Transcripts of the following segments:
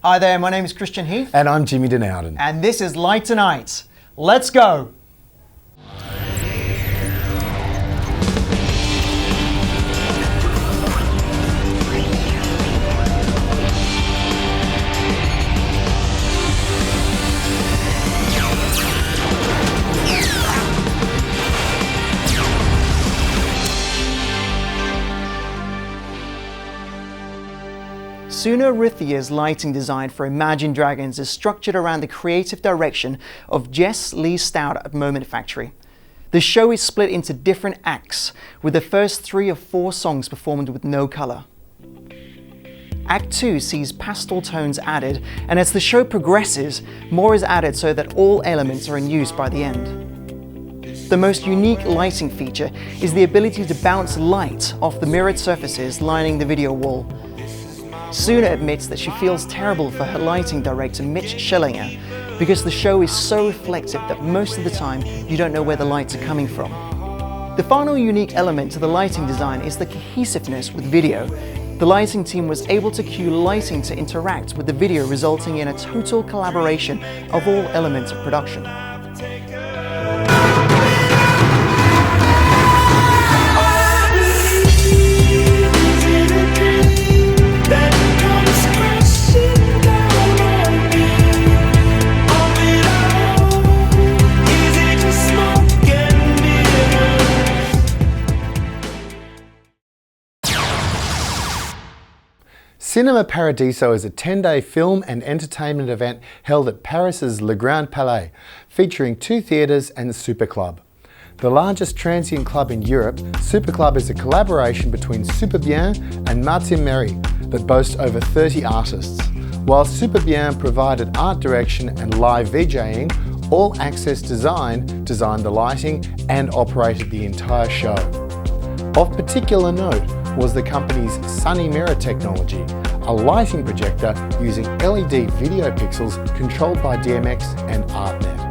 Hi there, my name is Christian Heath. And I'm Jimmy Denowden. And this is Light Tonight. Let's go! Suna Rithia's lighting design for Imagine Dragons is structured around the creative direction of Jess Lee Stout at Moment Factory. The show is split into different acts, with the first 3 of 4 songs performed with no colour. Act 2 sees pastel tones added, and as the show progresses, more is added so that all elements are in use by the end. The most unique lighting feature is the ability to bounce light off the mirrored surfaces lining the video wall. Suna admits that she feels terrible for her lighting director Mitch Schellinger because the show is so reflective that most of the time you don't know where the lights are coming from. The final unique element to the lighting design is the cohesiveness with video. The lighting team was able to cue lighting to interact with the video, resulting in a total collaboration of all elements of production. Cinema Paradiso is a 10-day film and entertainment event held at Paris's Le Grand Palais, featuring 2 theatres and Super Club. The largest transient club in Europe, Super Club is a collaboration between Superbien and Martin Merry that boasts over 30 artists. While Superbien provided art direction and live VJing, All Access Design designed the lighting and operated the entire show. Of particular note was the company's Sunny Mirror technology, a lighting projector using LED video pixels controlled by DMX and ArtNet.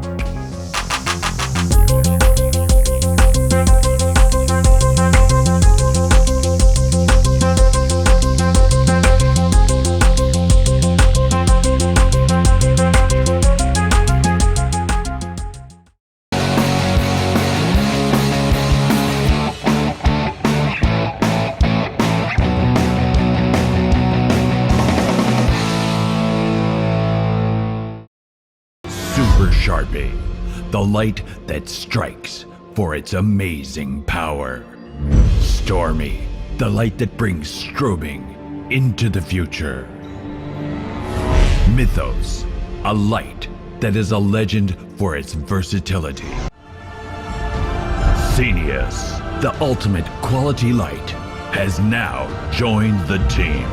Super Sharpie, the light that strikes for its amazing power. Stormy, the light that brings strobing into the future. Mythos, a light that is a legend for its versatility. Scenius, the ultimate quality light, has now joined the team.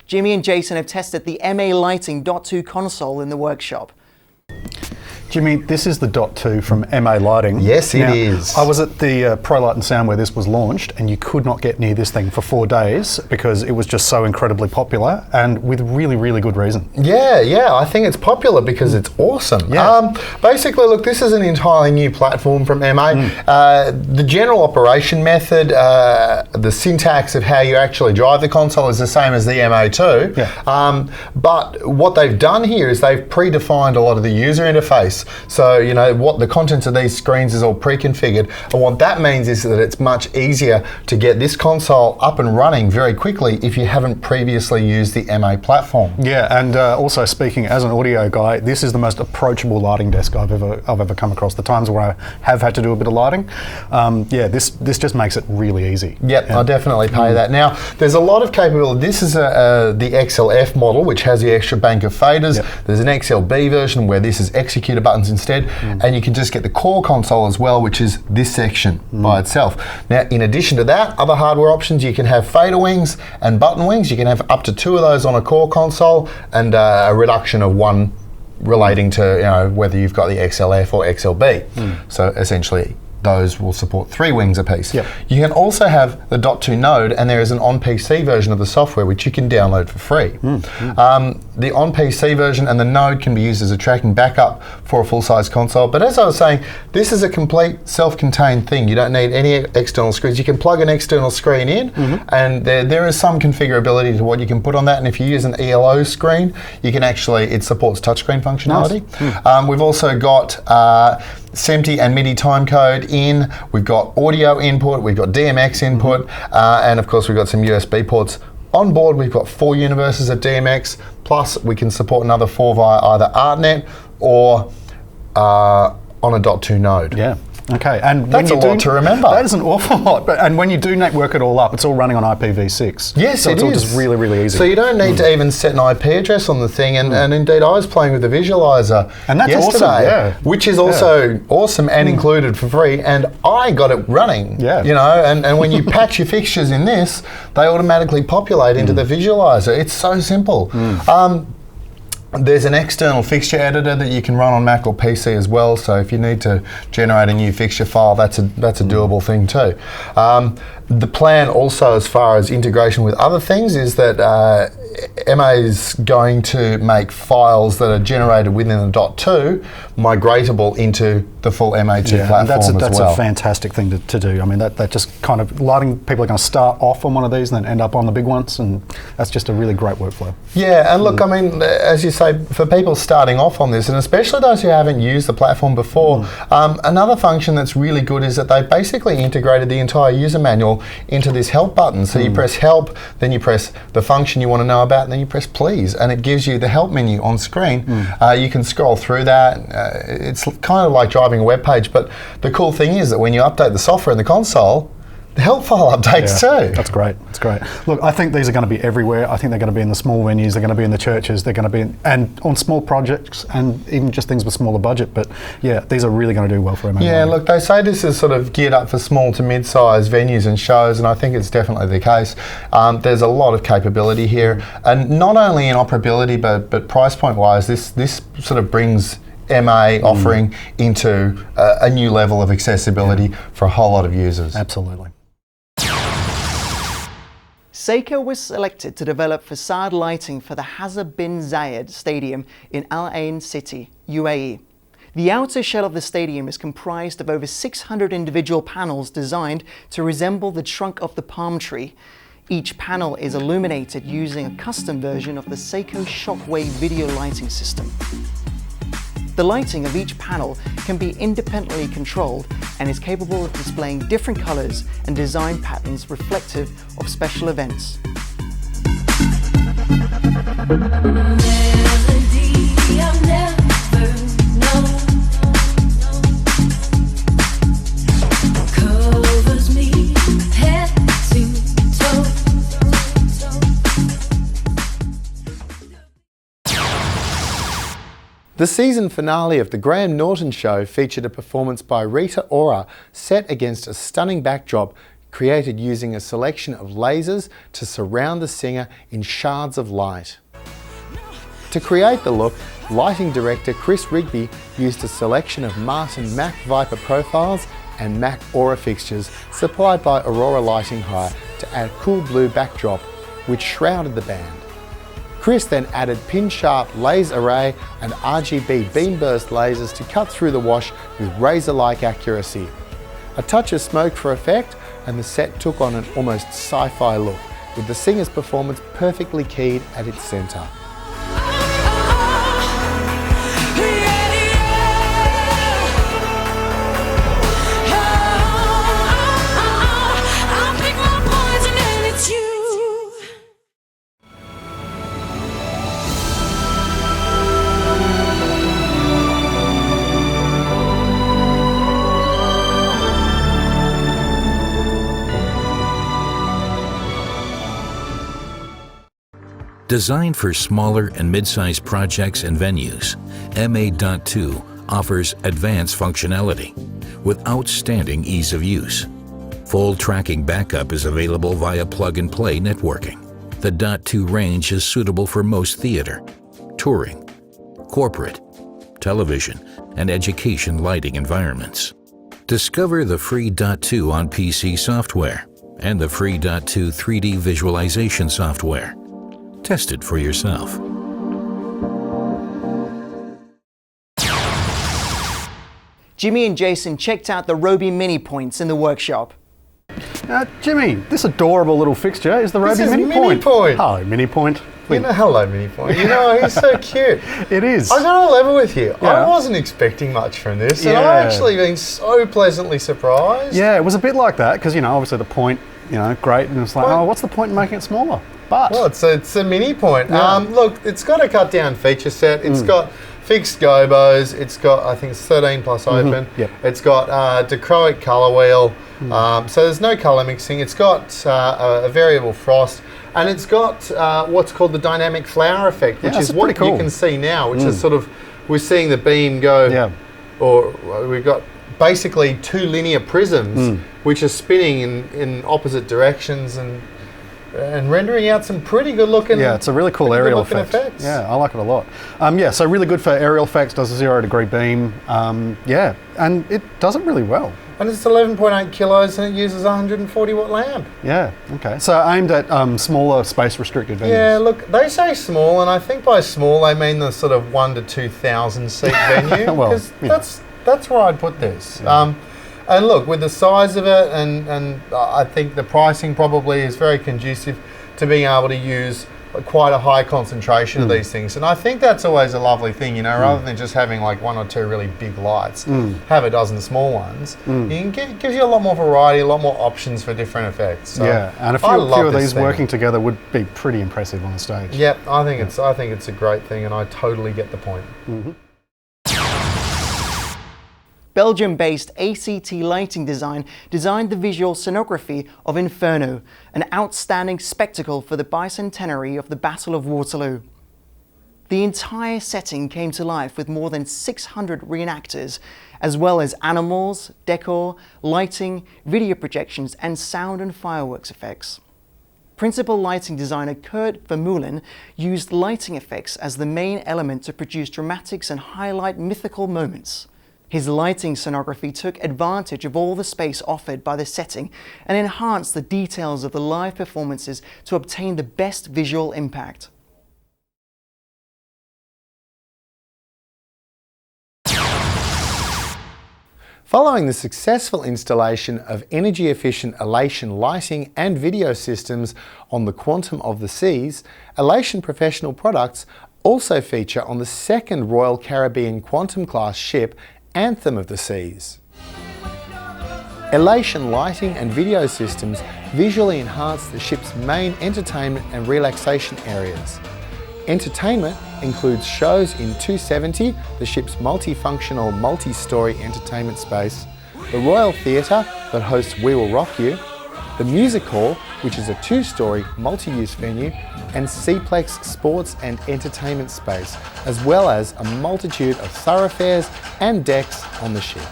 Jimmy and Jason have tested the MA Lighting Dot 2 console in the workshop. Jimmy, this is the Dot 2 from MA Lighting. Yes, it is. I was at the Pro Light and Sound where this was launched, and you could not get near this thing for 4 days because it was just so incredibly popular, and with really, really good reason. Yeah, I think it's popular because it's awesome. Yeah. Basically, look, this is an entirely new platform from MA. The general operation method, the syntax of how you actually drive the console is the same as the MA2. Yeah. But what they've done here is they've predefined a lot of the user interface. So, you know, what the contents of these screens is all pre-configured. And what that means is that it's much easier to get this console up and running very quickly if you haven't previously used the MA platform. Yeah, and also speaking as an audio guy, this is the most approachable lighting desk I've ever come across. The times where I have had to do a bit of lighting, this just makes it really easy. Yep, I definitely pay that. Now, there's a lot of capability. This is the XLF model, which has the extra bank of faders. Yep. There's an XLB version where this is executor buttons instead, and you can just get the core console as well, which is this section by itself. Now, in addition to that, other hardware options, you can have fader wings and button wings. You can have up to 2 of those on a core console, and a reduction of 1 relating to whether you've got the XLF or XLB. So essentially, those will support 3 wings apiece. Yep. You can also have the Dot 2 node, and there is an on-PC version of the software which you can download for free. the on-PC version and the Node can be used as a tracking backup for a full-size console. But as I was saying, this is a complete self-contained thing. You don't need any external screens. You can plug an external screen in, and there is some configurability to what you can put on that. And if you use an ELO screen, you can actually, it supports touchscreen functionality. Nice. We've also got SMPTE and MIDI timecode in. We've got audio input. We've got DMX input, and of course we've got some USB ports. On board, we've got 4 universes of DMX, plus we can support another 4 via either ArtNet or on a .2 node. Yeah. Okay, and that's a lot to remember. That is an awful lot. And when you do network it all up, it's all running on IPv6. Yes, so it it's all just really, really easy. So you don't need to even set an IP address on the thing. And indeed, I was playing with the visualizer and that's yesterday, awesome, yeah. which is also awesome and included for free. And I got it running. Yeah. You know, and when you patch your fixtures in this, they automatically populate into the visualizer. It's so simple. There's an external fixture editor that you can run on Mac or PC as well. So if you need to generate a new fixture file, that's a doable thing too. The plan also, as far as integration with other things, is that MA is going to make files that are generated within the .2 migratable into the full MA2 platform as well. That's a fantastic thing to do. I mean, that just kind of lighting, people are going to start off on one of these and then end up on the big ones, and that's just a really great workflow. Yeah, and look, I mean, as you say, for people starting off on this, and especially those who haven't used the platform before, another function that's really good is that they basically integrated the entire user manual into this help button. So you press help, then you press the function you want to know about, and then you press please, and it gives you the help menu on screen. You can scroll through that. It's kind of like driving a web page, but the cool thing is that when you update the software in the console, the help file updates too. That's great. That's great. Look, I think these are going to be everywhere. I think they're going to be in the small venues. They're going to be in the churches. They're going to be and on small projects and even just things with smaller budget. But yeah, these are really going to do well for MA. Yeah, look, they say this is sort of geared up for small to mid-sized venues and shows, and I think it's definitely the case. There's a lot of capability here, and not only in operability, but price point-wise, this sort of brings MA offering into a new level of accessibility for a whole lot of users. Absolutely. Seiko was selected to develop facade lighting for the Hazza bin Zayed Stadium in Al Ain City, UAE. The outer shell of the stadium is comprised of over 600 individual panels designed to resemble the trunk of the palm tree. Each panel is illuminated using a custom version of the Seiko Shockwave video lighting system. The lighting of each panel can be independently controlled and is capable of displaying different colors and design patterns reflective of special events. The season finale of the Graham Norton Show featured a performance by Rita Ora set against a stunning backdrop created using a selection of lasers to surround the singer in shards of light. To create the look, lighting director Chris Rigby used a selection of Martin Mac Viper profiles and Mac Aura fixtures supplied by Aurora Lighting Hire to add a cool blue backdrop which shrouded the band. Chris then added pin-sharp laser array and RGB beam burst lasers to cut through the wash with razor-like accuracy. A touch of smoke for effect, and the set took on an almost sci-fi look, with the singer's performance perfectly keyed at its centre. Designed for smaller and mid-sized projects and venues, MA.2 offers advanced functionality with outstanding ease of use. Full tracking backup is available via plug-and-play networking. The .2 range is suitable for most theater, touring, corporate, television, and education lighting environments. Discover the free .2 on PC software and the free .2 3D visualization software. Test it for yourself. Jimmy and Jason checked out the Roby Mini Points in the workshop. Jimmy, this adorable little fixture is the Roby is Mini Mini Point. Point. Hello, Mini Point. Hello, Mini Point. He's so cute. It is. I gotta level with you. Yeah. I wasn't expecting much from this, and Yeah. I've actually been so pleasantly surprised. Yeah, it was a bit like that because, obviously the point, great, and it's like, Well- what's the point in making it smaller? But Well, it's a Mini Point. Yeah. Look, it's got a cut down feature set. It's got fixed gobos. It's got, I think it's 13 plus open. Yep. It's got dichroic colour wheel. So there's no colour mixing. It's got a variable frost. And it's got what's called the dynamic flower effect, which that's is what pretty cool. you can see now, which is sort of, we're seeing the beam go, Yeah. or we've got basically two linear prisms which are spinning in opposite directions and rendering out some pretty good looking. yeah, it's a really cool pretty aerial good looking effect. effects. Yeah, I like it a lot. So really good for aerial effects, does a 0 degree beam. And it does it really well. And it's 11.8 kilos and it uses a 140 watt lamp. Yeah, okay. So aimed at smaller space restricted venues. Yeah, look, they say small, and I think by small they mean the sort of 1 to 2,000 seat venue. Well, because yeah. that's where I'd put this. And look, with the size of it, and I think the pricing probably is very conducive to being able to use quite a high concentration of these things. And I think that's always a lovely thing, rather than just having like 1 or 2 really big lights, have a dozen small ones. You can gives you a lot more variety, a lot more options for different effects. So Yeah, and a I few love of this these thing. working together would be pretty impressive on the stage. Yep, I think it's a great thing, and I totally get the point. Belgium-based ACT Lighting Design designed the visual scenography of Inferno, an outstanding spectacle for the bicentenary of the Battle of Waterloo. The entire setting came to life with more than 600 reenactors, as well as animals, decor, lighting, video projections, and sound and fireworks effects. Principal lighting designer Kurt Vermeulen used lighting effects as the main element to produce dramatics and highlight mythical moments. His lighting scenography took advantage of all the space offered by the setting and enhanced the details of the live performances to obtain the best visual impact. Following the successful installation of energy-efficient Elation lighting and video systems on the Quantum of the Seas, Elation Professional products also feature on the second Royal Caribbean Quantum-class ship, Anthem of the Seas. Elation lighting and video systems visually enhance the ship's main entertainment and relaxation areas. Entertainment includes shows in 270, the ship's multifunctional, multi-story entertainment space, the Royal Theatre that hosts We Will Rock You, the Music Hall, which is a 2-story multi-use venue, and Seaplex sports and entertainment space, as well as a multitude of thoroughfares and decks on the ship.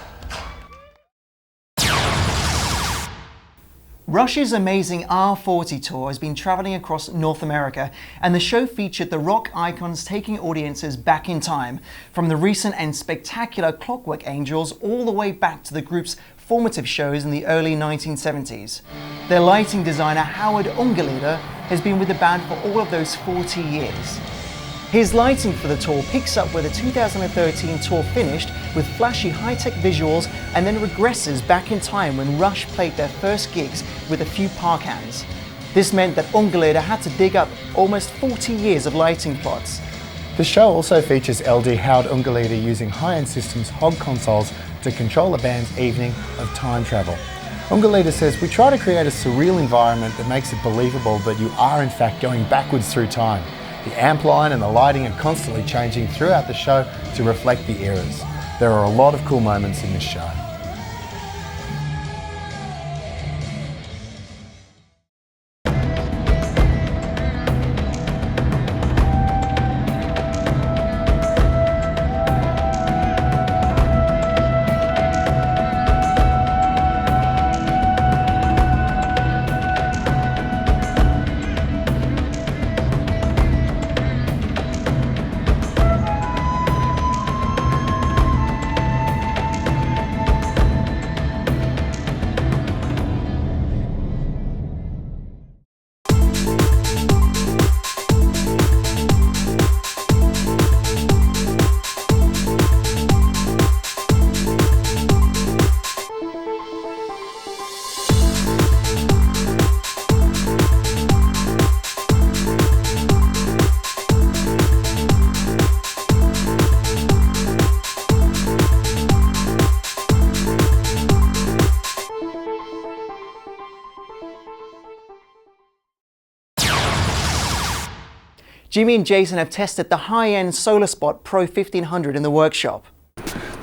Rush's amazing R40 tour has been traveling across North America, and the show featured the rock icons taking audiences back in time, from the recent and spectacular Clockwork Angels all the way back to the group's formative shows in the early 1970s. Their lighting designer Howard Ungerleider has been with the band for all of those 40 years. His lighting for the tour picks up where the 2013 tour finished, with flashy high-tech visuals, and then regresses back in time when Rush played their first gigs with a few park hands. This meant that Ungerleider had to dig up almost 40 years of lighting plots. The show also features LD Howard Ungerleider using high-end systems Hog consoles to control the band's evening of time travel. Ungerleider says, "We try to create a surreal environment that makes it believable that you are in fact going backwards through time. The amp line and the lighting are constantly changing throughout the show to reflect the eras. There are a lot of cool moments in this show." Jimmy and Jason have tested the high-end SolarSpot Pro 1500 in the workshop.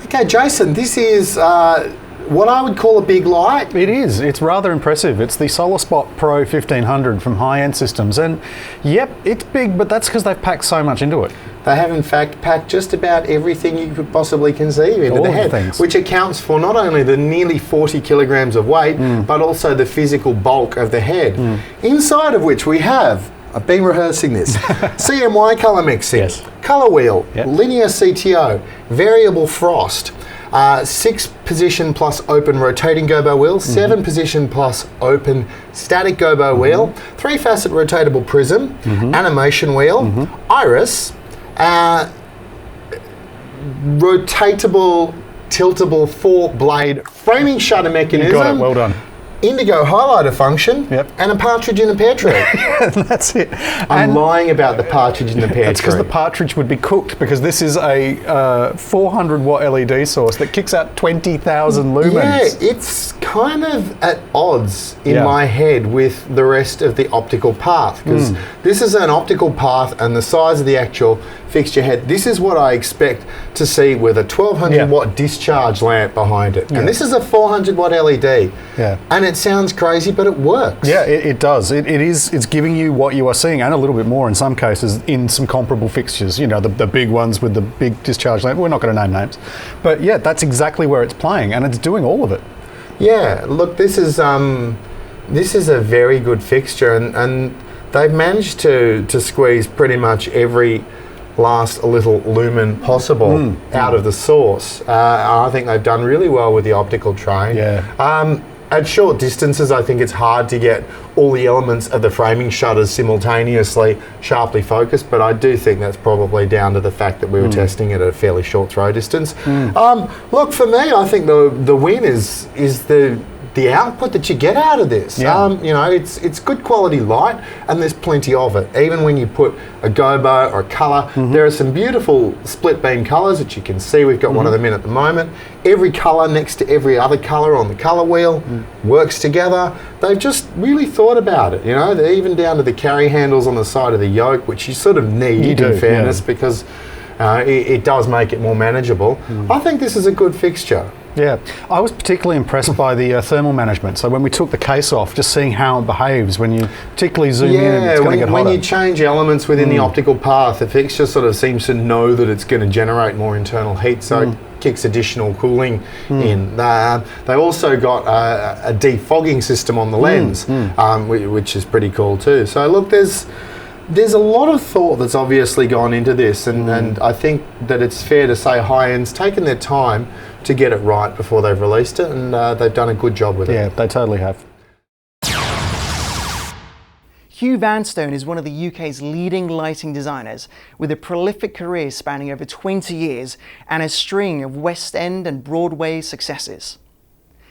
Okay, Jason, this is what I would call a big light. It is. It's rather impressive. It's the SolarSpot Pro 1500 from High-End Systems. And yep, it's big, but that's because they've packed so much into it. They have in fact packed just about everything you could possibly conceive into All the of the head, things. which accounts for not only the nearly 40 kilograms of weight, but also the physical bulk of the head. Inside of which we have, I've been rehearsing this, CMY colour mixing, Yes. colour wheel, Yep. linear CTO, variable frost, 6 position plus open rotating gobo wheel, 7 position plus open static gobo wheel, 3 facet rotatable prism, animation wheel, iris, rotatable, tiltable 4-blade framing shutter mechanism, Got it. Well done. indigo highlighter function, Yep. and a partridge in a pear tree. That's it. I'm lying about the partridge in the pear That's because tree. the partridge would be cooked, because this is a 400 watt LED source that kicks out 20,000 lumens. Yeah, it's kind of at odds in Yeah. my head with the rest of the optical path, because this is an optical path and the size of the actual fixture head. This is what I expect to see with a 1200 Yeah. watt discharge lamp behind it. Yeah. And this is a 400 watt LED. Yeah. And it sounds crazy, but it works. Yeah, it does. It's giving you what you are seeing, and a little bit more in some cases in some comparable fixtures. You know, the big ones with the big discharge lamp. We're not going to name names. But yeah, that's exactly where it's playing, and it's doing all of it. Yeah, look, this is a very good fixture, and they've managed to squeeze pretty much every last little lumen possible out of the source. I think they've done really well with the optical tray. Yeah. At short distances, I think it's hard to get all the elements of the framing shutters simultaneously sharply focused, but I do think that's probably down to the fact that we were testing it at a fairly short throw distance. Look, for me, I think the win is the output that you get out of this. Yeah. You know, it's good quality light, and there's plenty of it. Even when you put a gobo or a colour, there are some beautiful split beam colours that you can see. We've got one of them in at the moment. Every colour next to every other colour on the colour wheel works together. They've just really thought about it. You know, they're even down to the carry handles on the side of the yoke, which you sort of need, You do, in fairness, yeah. because it does make it more manageable. I think this is a good fixture. Yeah, I was particularly impressed by the thermal management. So when we took the case off, just seeing how it behaves when you particularly zoom in, and it's going to get hotter. when you change elements within the optical path, the fixture sort of seems to know that it's going to generate more internal heat, so it kicks additional cooling in. They also got a defogging system on the lens, which is pretty cool too. So look, there's a lot of thought that's obviously gone into this, and I think that it's fair to say High-End's taken their time to get it right before they've released it, and they've done a good job with it. Yeah, they totally have. Hugh Vanstone is one of the UK's leading lighting designers, with a prolific career spanning over 20 years and a string of West End and Broadway successes.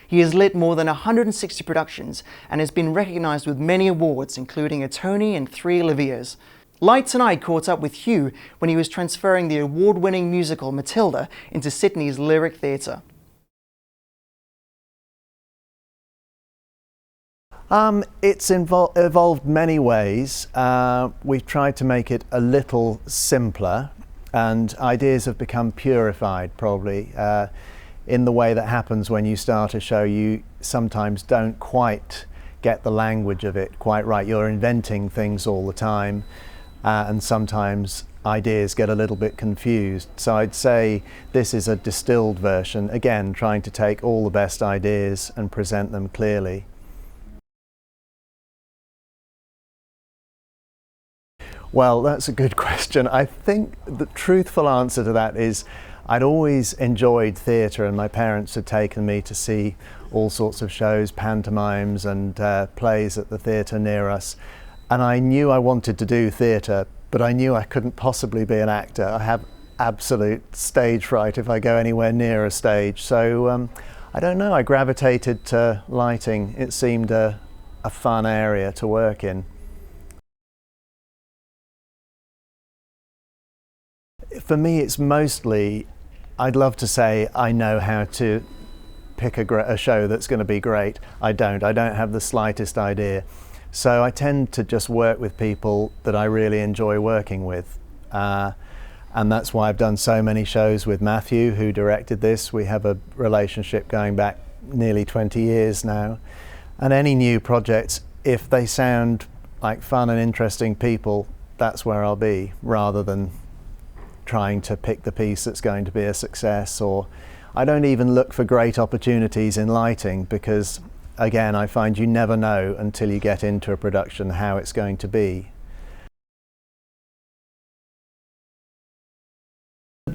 He has lit more than 160 productions and has been recognised with many awards, including a Tony and 3 Oliviers. Light Tonight caught up with Hugh when he was transferring the award-winning musical Matilda into Sydney's Lyric Theatre. It's evolved many ways. We've tried to make it a little simpler, and ideas have become purified, probably. In the way that happens when you start a show, you sometimes don't quite get the language of it quite right. You're inventing things all the time, and sometimes ideas get a little bit confused. So I'd say this is a distilled version, again, trying to take all the best ideas and present them clearly. Well, that's a good question. I think the truthful answer to that is I'd always enjoyed theatre, and my parents had taken me to see all sorts of shows, pantomimes and plays at the theatre near us. And I knew I wanted to do theatre, but I knew I couldn't possibly be an actor. I have absolute stage fright if I go anywhere near a stage. So I don't know, I gravitated to lighting. It seemed a fun area to work in. For me, it's mostly, I'd love to say I know how to pick a show that's going to be great. I don't have the slightest idea. So I tend to just work with people that I really enjoy working with. And that's why I've done so many shows with Matthew, who directed this. We have a relationship going back nearly 20 years now. And any new projects, if they sound like fun and interesting people, that's where I'll be, rather than trying to pick the piece that's going to be a success. Or I don't even look for great opportunities in lighting, because again, I find you never know until you get into a production how it's going to be.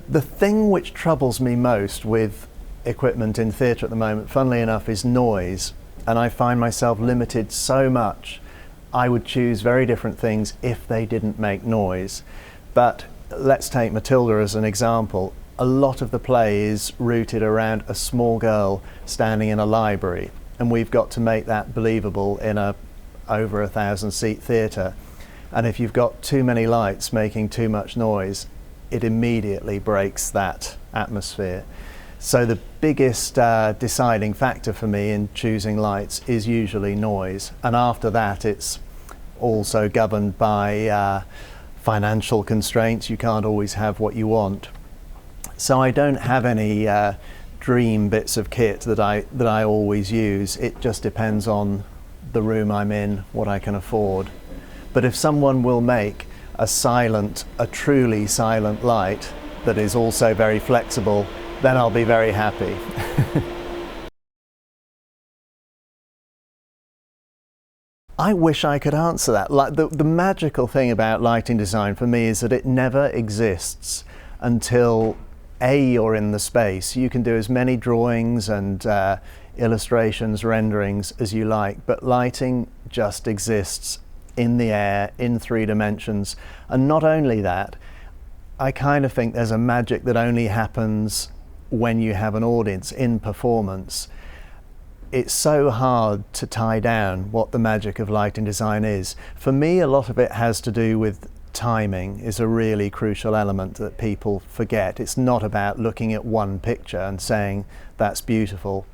The thing which troubles me most with equipment in theatre at the moment, funnily enough, is noise. And I find myself limited so much. I would choose very different things if they didn't make noise. But let's take Matilda as an example. A lot of the play is rooted around a small girl standing in a library, and we've got to make that believable in a over 1,000-seat theatre. And if you've got too many lights making too much noise, it immediately breaks that atmosphere. So the biggest deciding factor for me in choosing lights is usually noise, and after that it's also governed by financial constraints. You can't always have what you want. So I don't have any dream bits of kit that I always use. It just depends on the room I'm in, what I can afford. But if someone will make a truly silent light that is also very flexible, then I'll be very happy. I wish I could answer that. Like the magical thing about lighting design for me is that it never exists until you're in the space. You can do as many drawings and illustrations, renderings as you like, but lighting just exists in the air, in 3 dimensions. And not only that, I kind of think there's a magic that only happens when you have an audience in performance. It's so hard to tie down what the magic of lighting design is. For me, a lot of it has to do with timing is a really crucial element that people forget. It's not about looking at one picture and saying that's beautiful.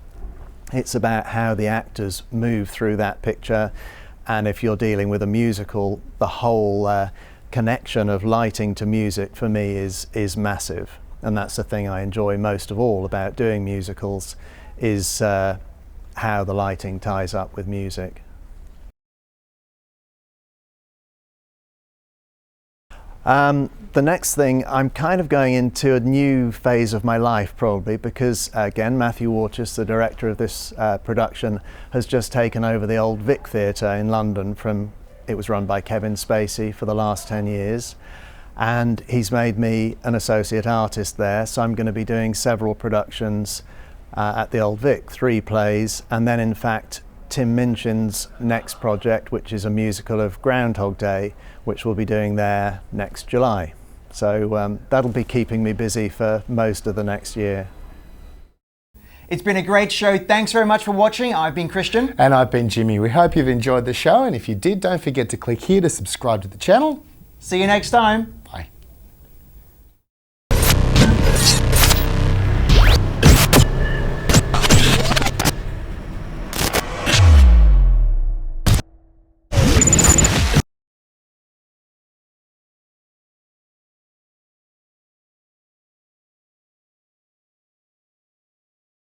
It's about how the actors move through that picture. And if you're dealing with a musical, the whole connection of lighting to music for me is massive. And that's the thing I enjoy most of all about doing musicals, is how the lighting ties up with music. The next thing, I'm kind of going into a new phase of my life probably, because again, Matthew Warchus, the director of this production, has just taken over the Old Vic Theatre in London it was run by Kevin Spacey for the last 10 years. And he's made me an associate artist there, so I'm going to be doing several productions at the Old Vic, 3 plays, and then in fact Tim Minchin's next project, which is a musical of Groundhog Day, which we'll be doing there next July. So that'll be keeping me busy for most of the next year. It's been a great show. Thanks very much for watching. I've been Christian. And I've been Jimmy. We hope you've enjoyed the show, and if you did, don't forget to click here to subscribe to the channel. See you next time.